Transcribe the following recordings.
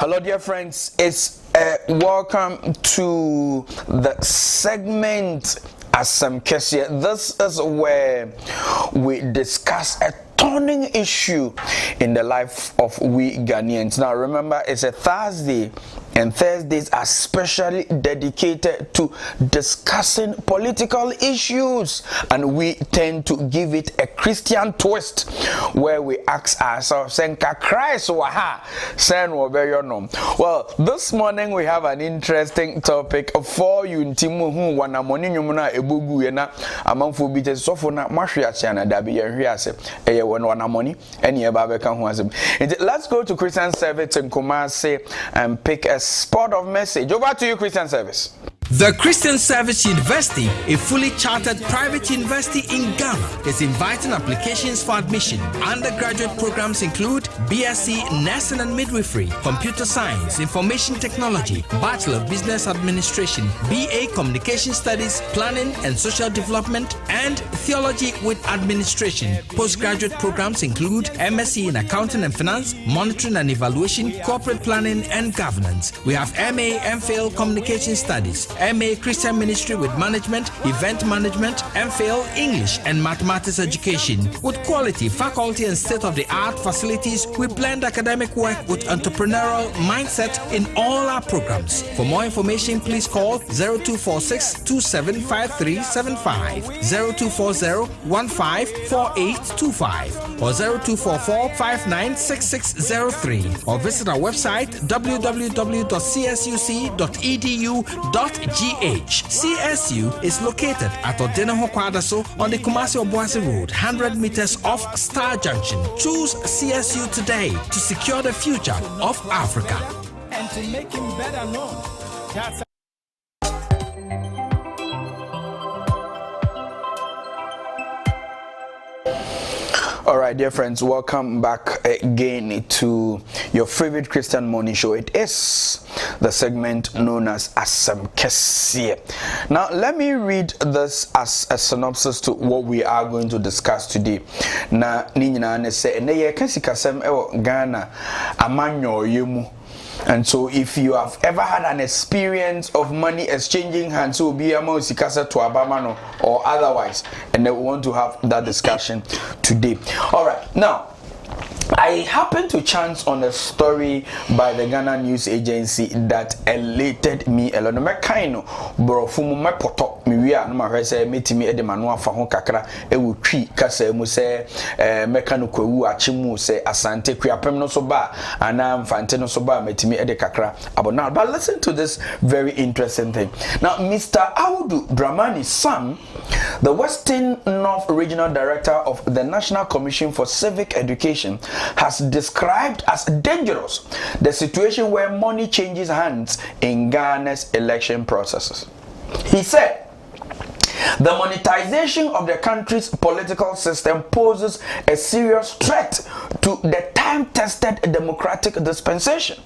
Hello, dear friends. It's welcome to the segment 𝗟𝗓𝗙𝗘. This is where we discuss a turning issue in the life of we Ghanaians. Now, remember, it's a Thursday, and Thursdays are specially dedicated to discussing political issues, and we tend to give it a Christian twist where we ask ourselves, Christ waha, well, this morning we have an interesting topic for you. Ntimu wanamoni nyumuna ebugu yena amangfu bite sofo na mahwiache na dabi yenhwiase eye wanamoni eni eba beka ho asem. Let's go to Christian Service in Kumasi and pick a spot of message. Over to you, Christian Service. The Christian Service University, a fully chartered private university in Ghana, is inviting applications for admission. Undergraduate programs include BSc Nursing and Midwifery, Computer Science, Information Technology, Bachelor of Business Administration, BA Communication Studies, Planning and Social Development, and Theology with Administration. Postgraduate programs include MSc in Accounting and Finance, Monitoring and Evaluation, Corporate Planning and Governance. We have MA MPhil Communication Studies, MA Christian Ministry with Management, Event Management, MPhil English and Mathematics Education. With quality, faculty and state-of-the-art facilities, we blend academic work with entrepreneurial mindset in all our programs. For more information, please call 0246-275375, 0240-154825, or 0244-596603, or visit our website www.csuc.edu.gh. CSU is located at Odenaho Kwadaso on the Kumasi Obuasi Road, 100 meters off Star Junction. Choose CSU today to secure the future of Africa. And to make him better known. That's All right, dear friends, welcome back again to your favorite Christian morning show. It is the segment known as 𝗟𝗓𝗙𝗘. Now, let me read this as a synopsis to what we are going to discuss today. Na ninyina ne se ene ye kasikasem ewo Ghana amanyo yemu. And so if you have ever had an experience of money exchanging hands, so be a 𝗟𝗓𝗙𝗘 to Abamano or otherwise, and they want to have that discussion today. All right, now I happened to chance on a story by the Ghana News Agency that elated me a lot. Mekaino brofumu mepoto miwia no mahwe se metimi ede manu afa ho kakra ewu twi kasa mu se mekano kwawu achimu se asante kuapem no so ba ana mfante no so ba metimi ede kakra abona. But listen to this very interesting thing. Now, Mr. Audu Dramani's son, the Western North Regional Director of the National Commission for Civic Education, has described as dangerous the situation where money changes hands in Ghana's election processes. He said, the monetization of the country's political system poses a serious threat to the time-tested democratic dispensation.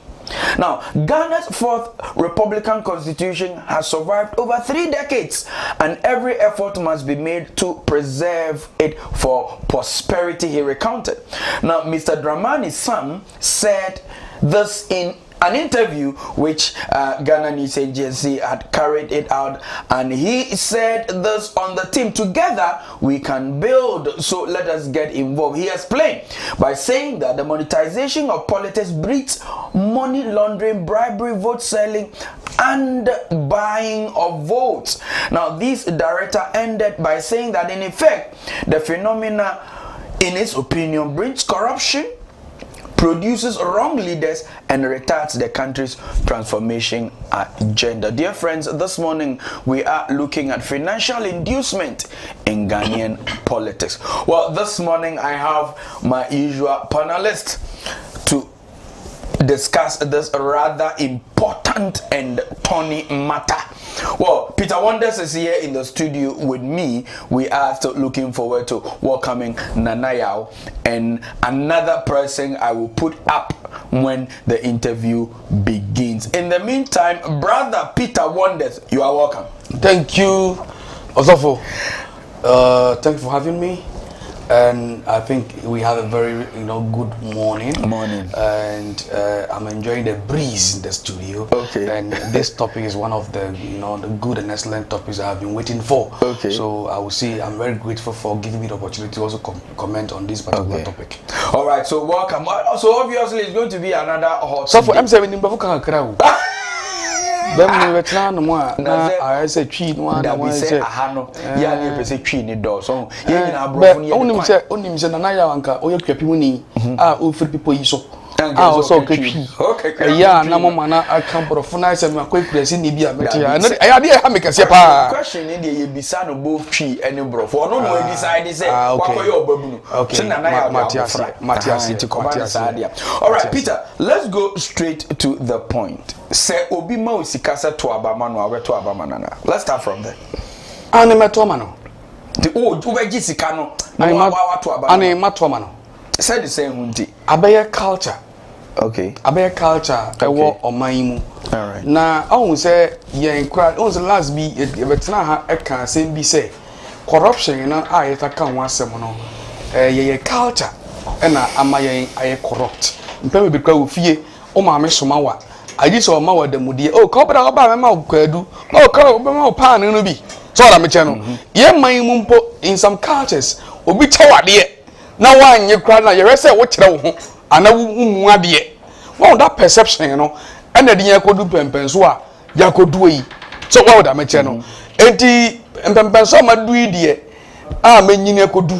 Now, Ghana's fourth Republican Constitution has survived over 3 decades, and every effort must be made to preserve it for prosperity, he recounted. Now, Mr. Dramani's son said this in an interview which Ghana News Agency had carried it out, and he said this on the team: together we can build, so let us get involved. He explained by saying that the monetization of politics breeds money laundering, bribery, vote selling, and buying of votes. Now, this director ended by saying that in effect the phenomena, in his opinion, brings corruption, produces wrong leaders, and retards the country's transformation agenda. Dear friends, this morning we are looking at financial inducement in Ghanaian politics. Well, this morning I have my usual panelists to discuss this rather important and thorny matter. Well, Peter Wonders is here in the studio with me. We are still looking forward to welcoming Nanayao and another person I will put up when the interview begins. In the meantime, Brother Peter Wonders, you are welcome. Thank you, Osofo. Thank you for having me. And I think we have a very, good morning. And I'm enjoying the breeze in the studio. Okay. And this topic is one of the, the good and excellent topics I've been waiting for. Okay. So I will say I'm very grateful for giving me the opportunity to also comment on this particular topic. All right. So welcome. So obviously it's going to be another hot. So for M7 in Bavuka Krau. Then we try no more. I say tree no one. That say ahano. Yeah, you say tree ni do. So only say na ya wanka oyo kwapi muni. Ofri people yi so. Also kwapi. Okay. Yeah, na mama na aka borofo na say me akwekura ni bia meti ya. I dey ha make kase pa. Question ni dey bisa no both tree any borofo. No no decide say wakoyo obabu no. Say na ya Matias. All right, Peter, let's go straight to the point. Say obi ma osikasa to abama no aweto abama nana. Let's start from there. Ani metoma no. The obeji sika no na wato abama. Ani matoma no. Say the same hunti. Abeye culture. Okay. Abeye culture ewo oman mu. All right. Na ahun say yen kra ahun say last be betena ha eka asem bi say corruption na ayeta kan ho asem no. Ye culture na amayen aye corrupt. Mpem be kra ofie o ma me soma wa. Aji so ma wada mudie o ka obra oba me ma kwadu o ka oba ma pan no bi so da me che no ye man mu mpo in some cultures obi chawade na wanye kra na ye rese wo kire wo ho ana mu ade wo that perception no na de yen kodu pempen so a ya kodu yi so wo da me che no enti pempen so ma du ide a manyini kodu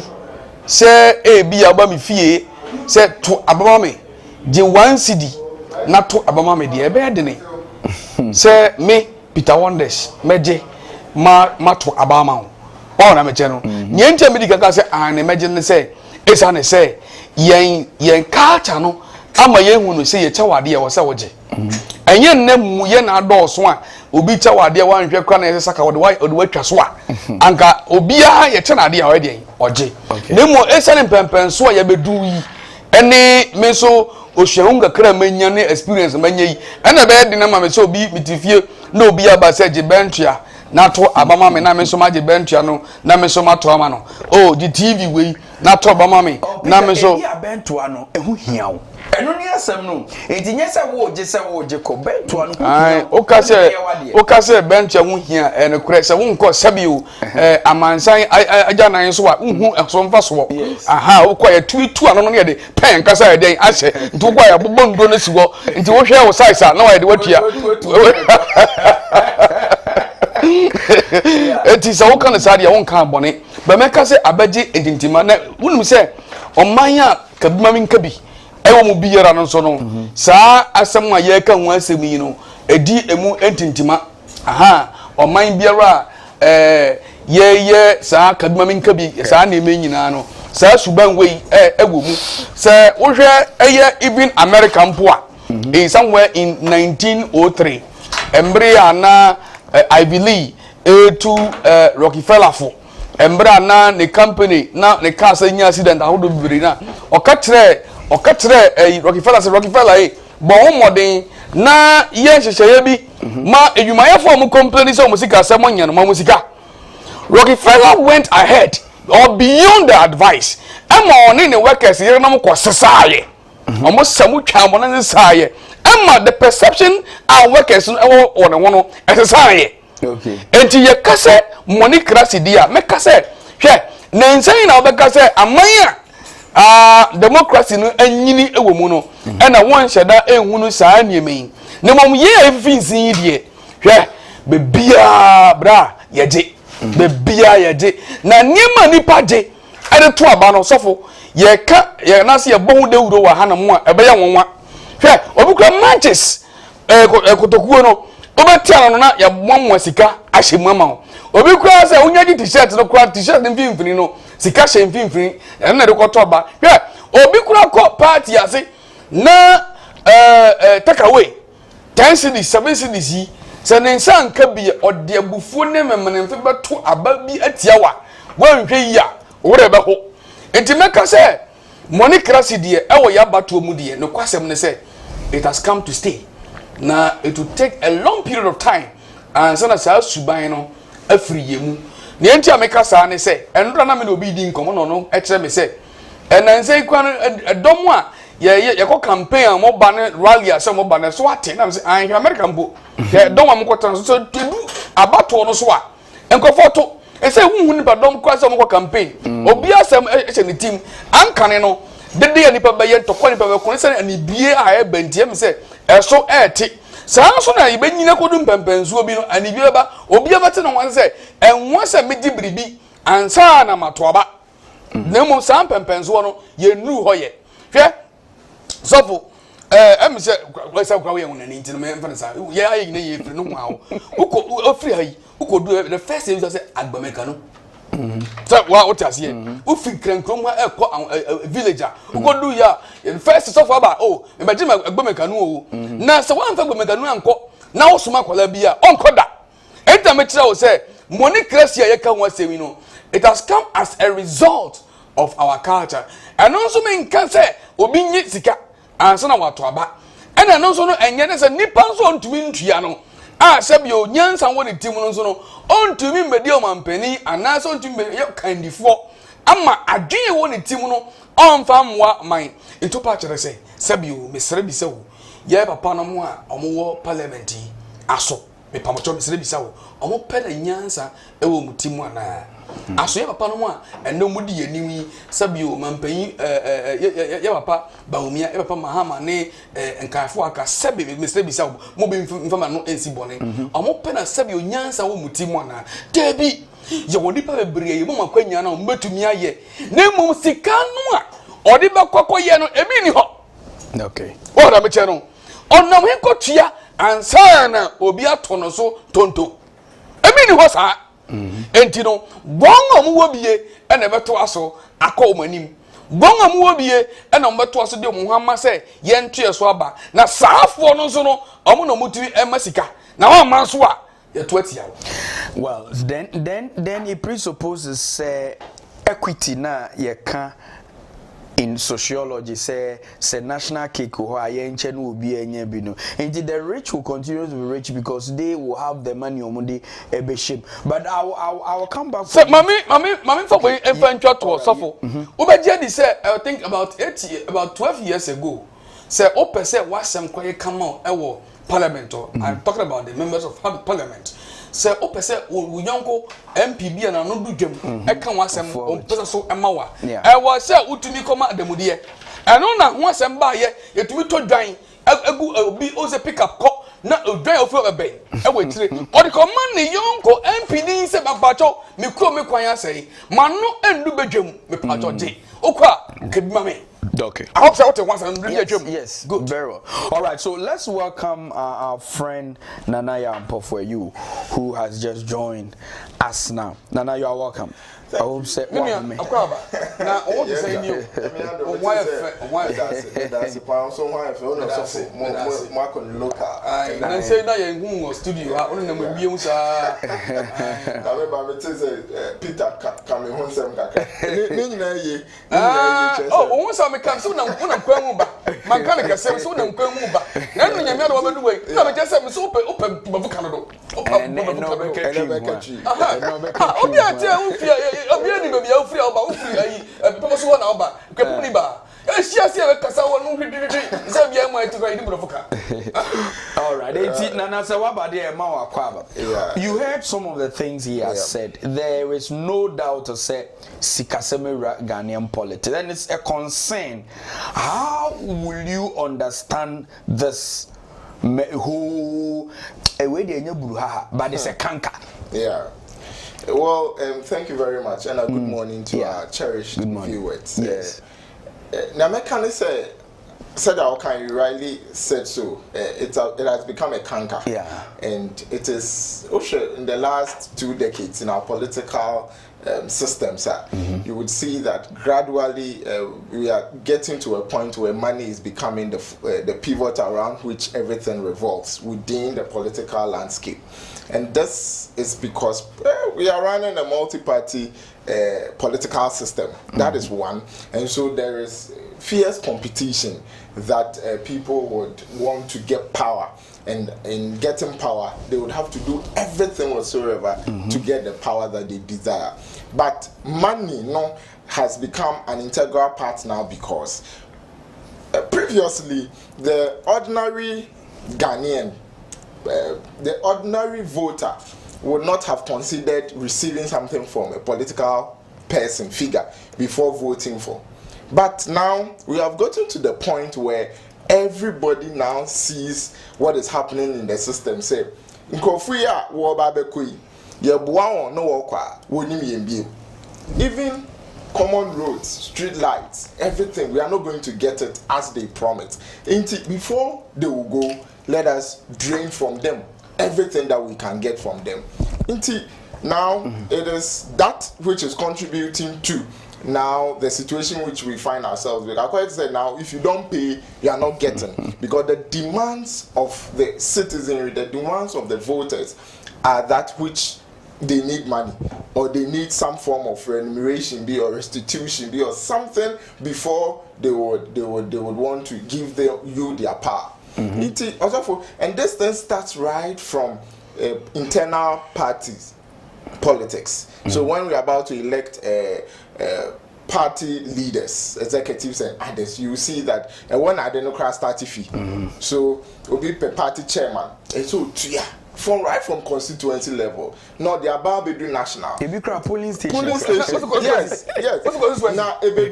se e bi aba me fie se to abama me je 1 cedi na to abama me de ebe de ne se me Peter Wonders meje ma to abama ho o na me che no nyente me di kaka se an meje ne se esa ne se yen culture no ama yen hu no se ye chawade ye wo se woje enye nne mu ye na adọọso a obi chawade wa nhwe kwa na ye saka wo de watwa so a anka obi a ye chenade a we de oje ne mo esa ne pempen so a ye bedu yi ene me so ohwehunga kra manya ne experience manya yi ena be de na ma me so obi mitifie na obi aba se je bentua na to abama me na me so ma je bentua no na me so ma to ama no oh the TV we na to abama me na me so ya bentua no ehu hiawo eno ni asem no etinye se wo je ko bentua no ai o ka se bentua hu hia ene kure se wo nko sabi o amansan aja nan so wa hu so mfa so aha o kwa ya tuitu ano no ye de pen kasa ya den ahye nti kwa ya bobondo no si wo nti wo hwe wo size na wa de watua eti sa wo kan sade ya won kan bone ba meka se abaje edintima na wonum se omanya kabima min kabi ewo mu biyara no so no saa asem a ye kan ho asem yi no edi emu entintima aha oman biyara ye saa kabima min kabi saa na eme nyina no saa suban wei ewo mu se wo hwe even American poa in somewhere in 1903 embre ana I believe to Rockefeller for embra na the company na the car say nya accident ahodo bibiri na okatre Rockefeller bo modern na ye hyehyeye bi ma edwumayefo mu company so musika asem nya no ma musika Rockefeller went ahead or beyond the advice ama oni ne workers yere na mko sesaye omo samu twa mo na sesaye ama the perception our workers on one sesaye okay enti ye kase money crash dia me kase hwe na nsan na obekase amanya democracy no anyini ewo mu no na won hyeda ehunu saa niemei na mom ye efinsin die hwe bebia bra yeje bebia yeje na niema nipa je ade to aba no sofo ye ka ye na se ye bohu dewuro wa hana mu a ebe ye wonwa hwe obukra matches kotokuo no obetia no na ya bomwa sika ahyemu ama obi kura se unya di t-shirt no kura t-shirt mfimfini no sika hye mfimfini na de kotoba hwe obi kura ko party ase na take away 10 cedis 7 cedis se ne nsa nka bi ode abufuo ne memene mfe beto aba bi atia wa nhwe ya wore be ho enti meka se money crash die ewo ya bato mu die no kwasem ne se it has come to stay. Now it will take a long period of time and so na sa suban no afiri yemu ne enti ameka saa ne se enra na me no bi di nkomo no e kire me se enanse kwa edom a ye ko campaign a mo ba ne rally ase mo ba ne so ate na me se an America mbo ye dom a mo ko tan so tedu abato no so a enkofo to e se hu nipa dom kwa se mo ko campaign obi asem e ne team ankane no dede nipa ba ye ntokwa nipa ba ko se ani bie a e bantie me se eso ete saa so na ibe nyina kodu mpempensuo bi no ani bie ba obi abate no wan se enwo se medi biribi ansa na matoaba na mo saa mpempensuo no ye nu ho ye hwe sofo em se kwasa kwa we wona ni ntino me mfa sa ye ayi na ye firi no ho awo uko ofiri ayi uko do the first thing you say agbameka no so wa otase u fi krenkrom ha ekọ villager uko do ya first sofo aba oh me be agbameka no o na se wa mfa agbameka no anko na wo soma kwala bia onko da enta me kira wo say money crazy ye ka ho asemi no it has come as a result of our culture and also me nka say obi nyi sika ansa na wato aba ena no so no enye ne say nipa so ontumi ntua no a sebio nyansa wo ne tim no so no ontumi mbedi o mampani anasa ontumi ye kandifo ama adwen wo ne tim no onfa mwa man ntopa kire say sebio mesere bi se wo ye papa no mo a omo parliament aso me pamocho mesere bi se wo omo pele nyansa ewo mutimu ana aso ye papa no mo a eno mudi yeniwi sabio mampanyi ye papa baumia ye papa mahama ne nkafo aka sabi mesere bi se wo mo be mfama no ensi bone omo pele sabio nyansa wo mutimu ana debi ye woni pa bebre ye mo makwanya na mbetumi aye na mo sika no a odi ba kokoye no ebi ni ho okay ora me che no onam he kotua ansana obi atono so tonto emi ni ho sa enti no gbongo mu wobie ena beto aso akọ omanim gbongo mu wobie ena beto aso de mu hama se ye ntoe so aba na saafo no so no omo no mutui emasika na wa manso a ye to atia. Well, then it presupposes equity na ye kan in sociology say national cake ho ayenche no obi enya bi no. Indeed the rich will continue to be rich because they will have the money omude ebe shape. But I will come back. So mami for we enfantwa to sofo. Obeje di say I think about 12 years ago. Say opese wasem kwaye come out ewo parliament. I'm talking about the members of parliament. Say opese uyonko MPB na no du dwem e kan wasem opese so emawa e was say utumi koma adamudie eno na ho asem ba ye etumi to dwan egu obi o se pick up ko na dwan ofu obeben e wetire o de command ne yonko MPD se babacho me kuro me kwan asai manu endu bedwem me pacho je okwa keduma me. Okay. I hope so. Yes, good. Very well. All right, so let's welcome our friend Nanaya for you, who has just joined us now. Nana, you are welcome. I hope so. Now, I want to say you. Why that's a pound so why if you more can look at. And say that you're in studio. I only know we use Peter coming home some oh, once I come soon, I'm going to come back. My kind of say soon I'm going back. Then when you're not over the way, I just have open Canada. Obiani be bia ofri oba ofri ayi people so na oba kwepuni ba ehia we kasa wonu hwidwidwi ze bia mu ati kwa idi brofoka. All right, Nana say what about the ma wa you heard some of the things he has said. There is no doubt to say sikaseme Ghanaian politics, and it's a concern. How will you understand this who away the buruha but it's a canker? Yeah. Well, thank you very much, and a good morning to our cherished viewers. Yes. Now, I can say that can you rightly said so. It has become a canker. Yeah. And it is also in the last 2 decades in our political systems. You would see that gradually we are getting to a point where money is becoming the pivot around which everything revolves within the political landscape. And this is because we are running a multi-party political system. That is one. And so there is fierce competition that people would want to get power. And in getting power, they would have to do everything whatsoever to get the power that they desire. But money has become an integral part now, because previously the ordinary Ghanaian, the ordinary voter would not have considered receiving something from a political person, figure, before voting for. But now we have gotten to the point where everybody now sees what is happening in the system. Say, even common roads, street lights, everything, we are not going to get it as they promise. Before they will go, let us drain from them everything that we can get from them. Now it is that which is contributing to now the situation which we find ourselves with. I quite say now, if you don't pay, you are not getting, because the demands of the citizenry, the demands of the voters are that which they need money, or they need some form of remuneration, be or restitution, be or something before they would want to give you their power. And this then starts right from internal parties politics. So when we're about to elect party leaders, executives and others, you see that when a Democrat starts fee, so will be party chairman, and so from constituency level, not the above be do national. If you cry polling station, yes. Now if they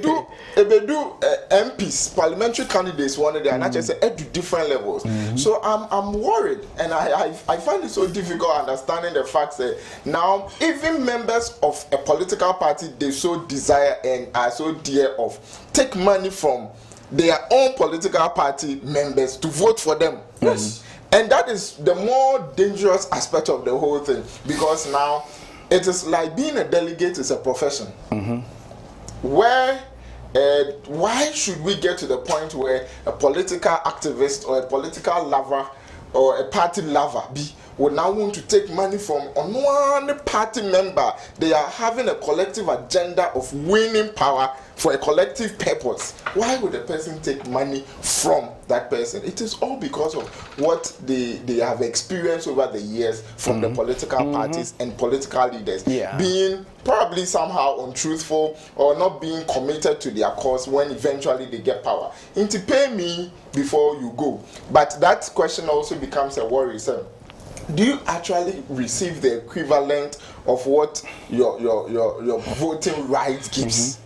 do MPs, parliamentary candidates, one of them, and I just say at different levels. So I'm worried, and I find it so difficult understanding the fact that now even members of a political party, they so desire and are so dear of take money from their own political party members to vote for them. Yes. And that is the more dangerous aspect of the whole thing, because now it is like being a delegate is a profession. Where why should we get to the point where a political activist or a political lover or a party lover would now want to take money from one party member? They are having a collective agenda of winning power for a collective purpose. Why would a person take money from that person? It is all because of what they have experienced over the years from the political parties and political leaders, being probably somehow untruthful or not being committed to their cause when eventually they get power. And to pay me before you go. But that question also becomes a worry. So, do you actually receive the equivalent of what your voting rights gives?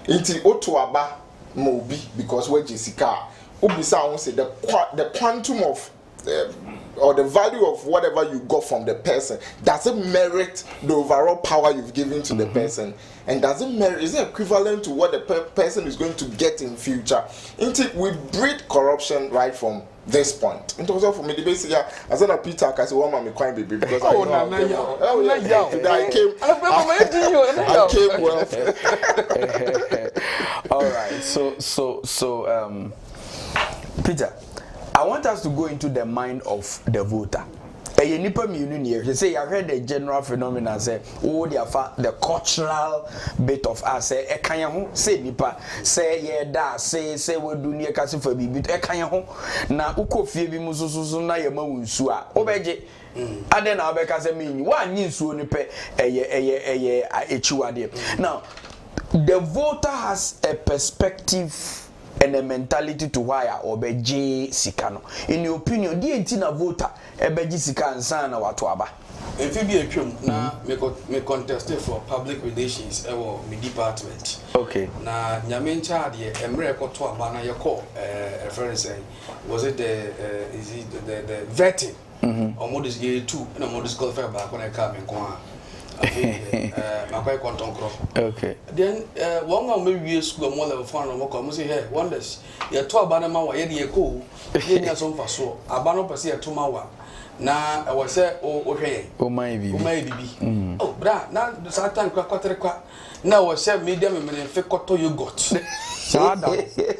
Inti otuaba mobi, because where Jessica ubisa say the quantum of or the value of whatever you got from the person, does it merit the overall power you've given to the person? And does it merit, is it equivalent to what the person is going to get in future? We breed corruption right from this point. And also for me, the basic, as an Peter, I said, "Well, I'm quite baby because I came well." All right, so Peter, I want us to go into the mind of the voter. They say I heard the general phenomenon say, oh, the cultural bit of us say say nipa say da say we do near kasi for bibi na uko fie bi mususu na ye ma wunsu a obeje ade na obeka say me wa nyi nsuo ni pe echiwade. Now the voter has a perspective and a mentality to why obeji sikano. In your opinion, the entina voter ebeji sikan sana watu aba. If you be a chum, na me contested for public relations or me department. Okay. Na nyamencha de emre ko to aba na yeko a friend say was it the vetting or modus year 2 and a modus qualified back when I come in kwa. Okay. Then one of my school more level fund of work, say, hey, wonders, you're 12 banama, why you go, you some for so, a banner per se 2 hours. Now I was say, oh, okay, oh, my baby. Oh, brah, now the Satan crack. Now was said medium and fecoto you got. Sada,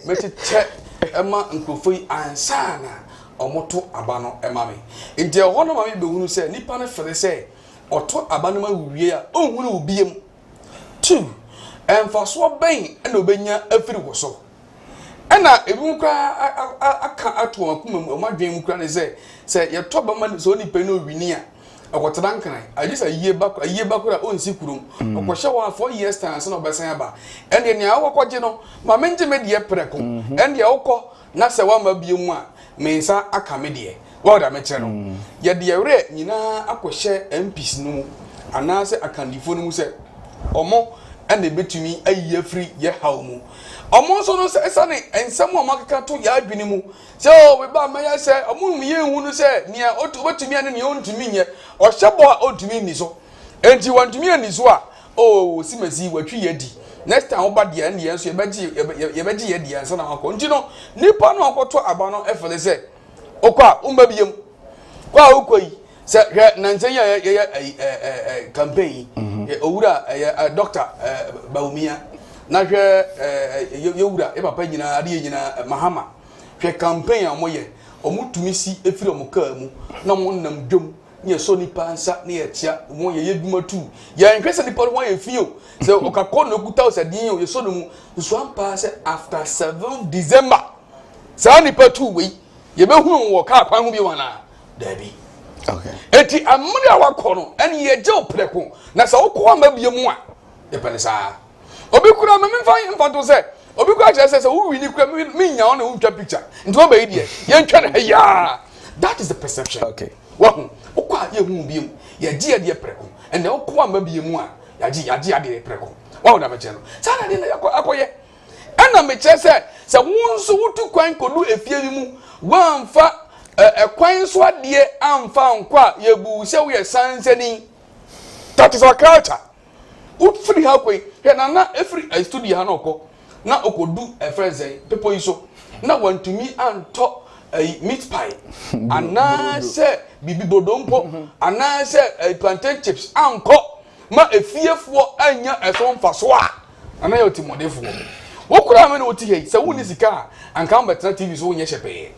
make it check Emma and Kufu and Sana or Moto Abano Emami. In the one of my baby who said, Nippon for the say. Or to abanima wiya will be 2 and for swap bang and obenya every was so ena ebi kra aka ato akuma mu amadwen mu kra ne se ye to ba man so ni pe no wini a akotara nkan aje sa yie ba kra onsi kurum okwohye wa 4 years time so no besan aba ene ne awokogye no ma menje me de preko ene awokọ na se wa ma biemu a mensa aka me de wa da me kire no ye de yewre nyina akwohye MPs no ana se akandifo no mu se omo ene betumi ayi afri ye haw mu omo so no se ne ensam o makaka to ya adwini mu se o we ba maya se omo ye hu no se ne otumi ane ne ontumi nye o hyebo a otumi ni so enti wantumi ani so a o simasi watwi yedi next time oba de ane ye so ye beji ye de ansa na akọ nti no nipa no akoto aba no efele se okwa umba biem kwa okoyi se hwe nansen ye campaign owura doctor baumia na hwe yewura e papa nyina ade nyina mahama hwe campaign amoye omutumi si efiri omuka mu na mo nam dwom ye so nipa nsa na ye tia mo ye yedumatu ye nhwese nipa wo ye fio se okakọ no kuta o se din ye so no mu so ampa se after 7 December sa nipa tu we ye behunu wo ka kwan hu bi wana dabi okay eti amuri awakọ no ene ye je opreko na sa okọ amabiemu a ye pele sa obi kura me mfa to se obi kura che se wo wini kura me nya on na wo twa picture nti wo ba yi de ye ntwa na ya that is the perception okay wo okwa ye hu biem ye je de preko ene okọ amabiemu a ya je ade preko wo na me che no sa na de na akoye ena me che se wo nso wutu kwan kodu efie bi mu wa mfa kwan so ade amfa nkwa ye bu se wo ye sansani that is our culture free halfway here na every studio ha na okọ na okodu friends people iso na want to me anto meat pie ana se bibi bodompo ana se plantain chips anko ma efiefo anya eso mfaso a ana yo timodefo wokura me na oti hei se woni sika anka mbetena TV so wonye shepe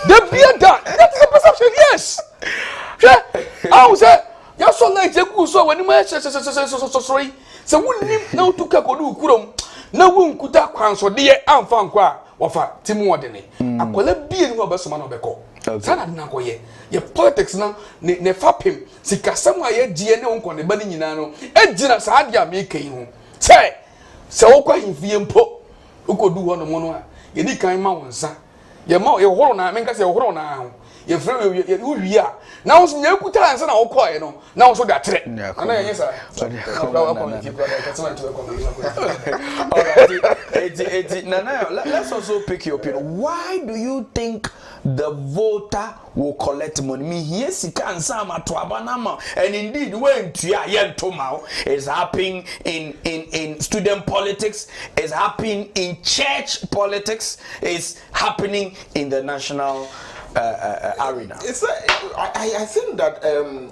the beer that is a perception yes how say ya so like eku so wani ma sorry se wonni na utuka kodu kurom na wonkuta kwanso de amfa nkwa wafa timu odene akola bie ni obesoma na obekọ sana na koye ye politics na ne fapem sikasam aye die ne wonko ne ba ni nyina no ejina saa dia me kan ho se wokwa himfie mpo ukodu ho no mo no a ye ni kan ma wonsa ye ma ye horo na menka se horo na ho ye frɛ ye uwia na wo so nya kuta ansa na wokɔ ye no na wo so da tre na ye sa Nana, let's also pick your opinion. Why do you think the voter will collect money? Me here sika ansa ma to abanama, and indeed when tuya yentoma is happening in student politics, is happening in church politics, is happening in the national arena. I think that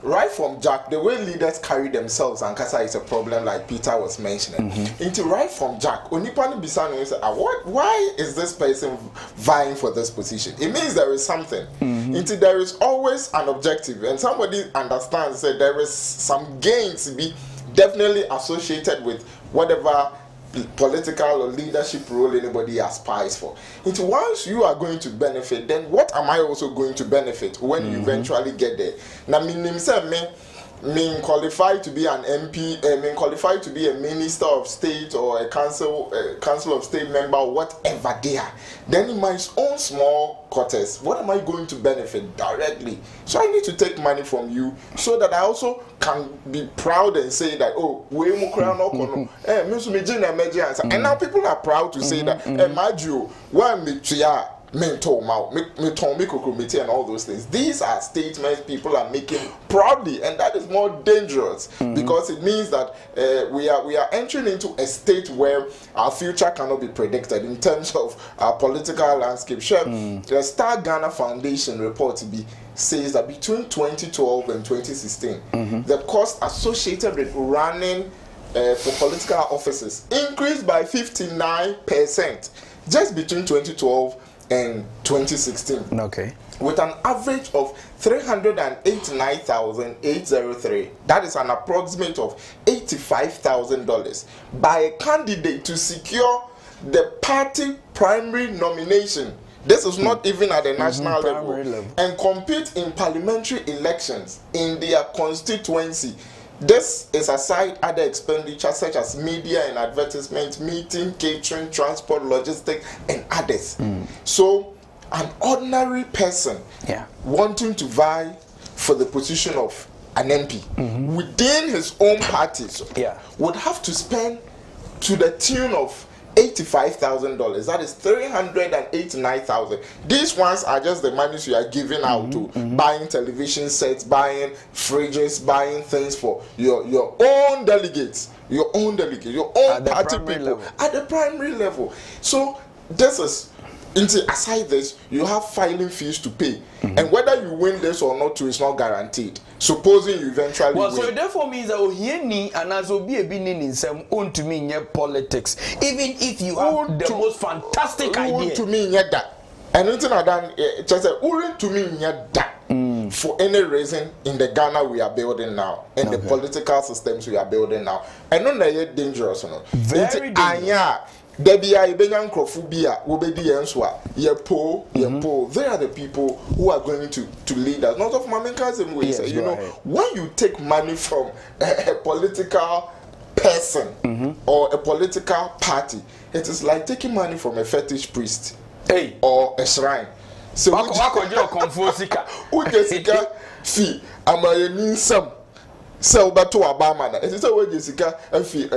right from Jack, the way leaders carry themselves and Kasa is a problem, like Peter was mentioning. Into right from Jack, Onipani Bisano said, why is this person vying for this position? It means there is something. Into there is always an objective, and somebody understands that there is some gains to be definitely associated with whatever political or leadership role anybody aspires for. Into once you are going to benefit, then what am I also going to benefit when you eventually get there? Now, me qualified to be an MP, me qualified to be a minister of state or a council of state member, whatever they are. Then in my own small quarters, what am I going to benefit directly? So I need to take money from you so that I also can be proud and say that, oh, we and now people are proud to say that, Majo, why me mentor and all those things. These are statements people are making proudly, and that is more dangerous because it means that we are entering into a state where our future cannot be predicted in terms of our political landscape. Sure, the Star Ghana Foundation report says that between 2012 and 2016, the cost associated with running for political offices increased by 59% just between 2012 and 2016. Okay. With an average of 389,803. That is an approximate of $85,000 by a candidate to secure the party primary nomination. This is not even at the national level. And compete in parliamentary elections in their constituency. This is aside other expenditures such as media and advertisement, meeting, catering, transport, logistics, and others. So, an ordinary person wanting to vie for the position of an MP within his own party would have to spend to the tune of $85,000. That is $389,000. These ones are just the monies you are giving out to buying television sets, buying fridges, buying things for your own delegates, your own party people at the primary level. So this is. Aside this, you have filing fees to pay, and whether you win this or not, is not guaranteed. Supposing you eventually win. So it therefore means that Ohieni and Azobi Ebini in some own to me politics, even if you have the most fantastic idea. To me that, and anything I done, just say to me that. For any reason in the Ghana we are building now, and the political systems we are building now, and not that dangerous, very dangerous. Debbie, I began Crofubia, Ubedi Enswa, Yepo. They are the people who are going to lead us. Not of Mamenkazim ways. When you take money from a political person or a political party, it is like taking money from a fetish priest or a shrine. So, Ujessica fee, am I a some? So but to Obama, it is a way Jessica and fee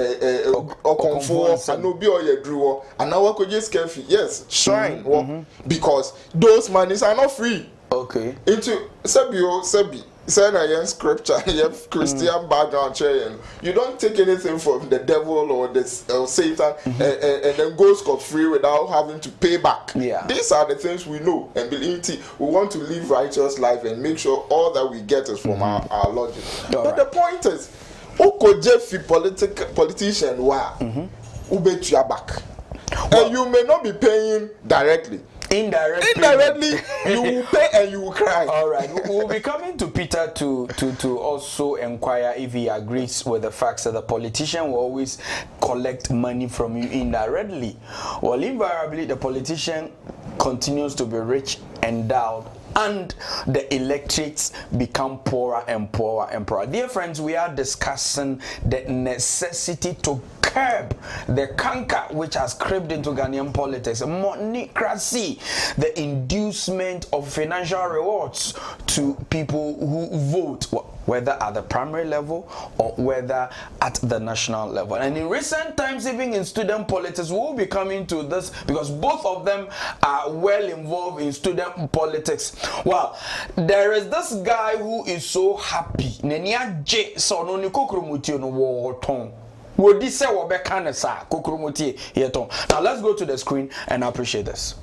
or comfort and no be or your drew and now I could just fee. Yes, shrine because those monies are not free. Okay. Into Sebi. Say a scripture, you have Christian background, you don't take anything from the devil or the Satan and then go scot-free without having to pay back. These are the things we know and believe. We want to live righteous life and make sure all that we get is from our logic. But the point is, Okojefi politician ubet your back, and you may not be paying directly. Indirectly, you will pay and you will cry. All right, we'll be coming to Peter to also inquire if he agrees with the facts that the politician will always collect money from you indirectly. Well, invariably, the politician continues to be rich, endowed, and the electorates become poorer and poorer and poorer. Dear friends, we are discussing the necessity to curb the canker which has crept into Ghanaian politics, monocracy, the inducement of financial rewards to people who vote, whether at the primary level or whether at the national level. And in recent times, even in student politics, we will be coming to this because both of them are well involved in student politics. Well, there is this guy who is so happy. Now let's go to the screen and appreciate this.